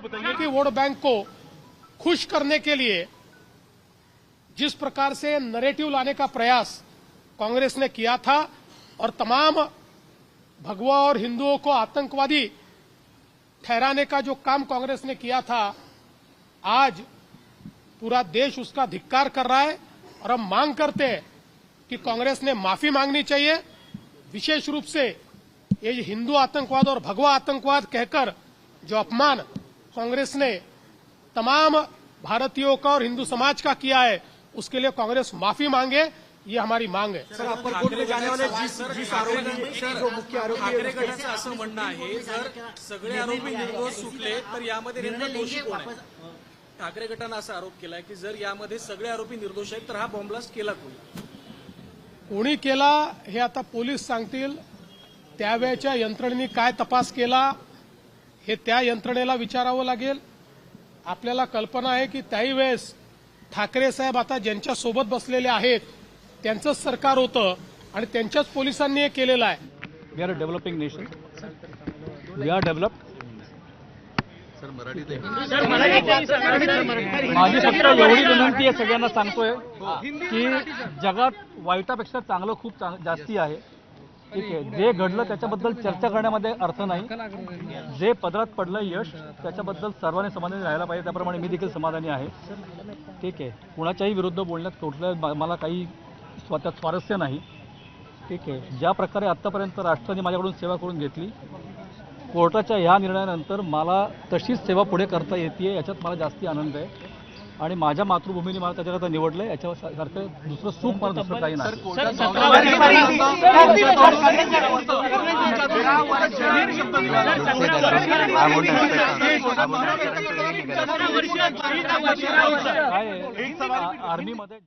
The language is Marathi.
कि वोट बैंक को खुश करने के लिए जिस प्रकार से नैरेटिव लाने का प्रयास कांग्रेस ने किया था और तमाम भगवा और हिंदुओं को आतंकवादी ठहराने का जो काम कांग्रेस ने किया था, आज पूरा देश उसका धिक्कार कर रहा है और हम मांग करते हैं कि कांग्रेस ने माफी मांगनी चाहिए। विशेष रूप से ये हिंदू आतंकवाद और भगवा आतंकवाद कहकर जो अपमान कांग्रेस ने तमाम भारतीयों का और हिंदू समाज का किया है, उसके लिए कांग्रेस माफी मांगे, ये हमारी मांग है। सर, अप्पर कोर्ट में जाने वाले जिस आरोपी जो मुख्य आरोपी ठाकरे गटाचं असं म्हणणं आहे, जर सगळे आरोपी निर्दोष सुटले तर यामध्ये नेमकं दोषी कोण आहे? ठाकरे गटानं असा आरोप केलाय की जर यामध्ये सगळे आरोपी निर्दोष आहेत तर हा बॉम्बलास्ट केला कोणी केला हे आता पोलीस सांगतील। त्यावेळच्या यंत्रणेने काय तपास केला हे त्या यंत्रणेला विचारावं लागेल। आपल्याला कल्पना आहे की त्याही वेळेस ठाकरे साहेब आता ज्यांच्या सोबत बसलेले आहेत त्यांचंच सरकार होतं आणि त्यांच्याच पोलिसांनी हे केलेलं आहे। We are a developing nation, we are developed. माझी फक्त एवढी विनंती आहे सगळ्यांना सांगतोय की जगात वाईटापेक्षा चांगलं खूप जास्ती आहे। ठीक आहे, जे घडलं त्याच्याबद्दल चर्चा करण्यामध्ये अर्थ नाही। जे पदरात पडलं यश त्याच्याबद्दल सर्वांनी समाधानी राहायला पाहिजे, त्याप्रमाणे मी देखील समाधानी आहे। ठीक आहे, कुणाच्याही विरुद्ध बोलण्यात कुठलं मला काही स्वतः स्वारस्य नाही। ठीक आहे, ज्या प्रकारे आत्तापर्यंत राष्ट्राने माझ्याकडून सेवा करून घेतली, कोर्टाच्या ह्या निर्णयानंतर मला तशीच सेवा पुढे करता येते, याच्यात मला जास्ती आनंद आहे आणि माझ्या मातृभूमीने मला त्याच्याकरता निवडलंय, याच्यासारखं दुसरं सुख मला दुसरं काही नाही। आर्मीमध्ये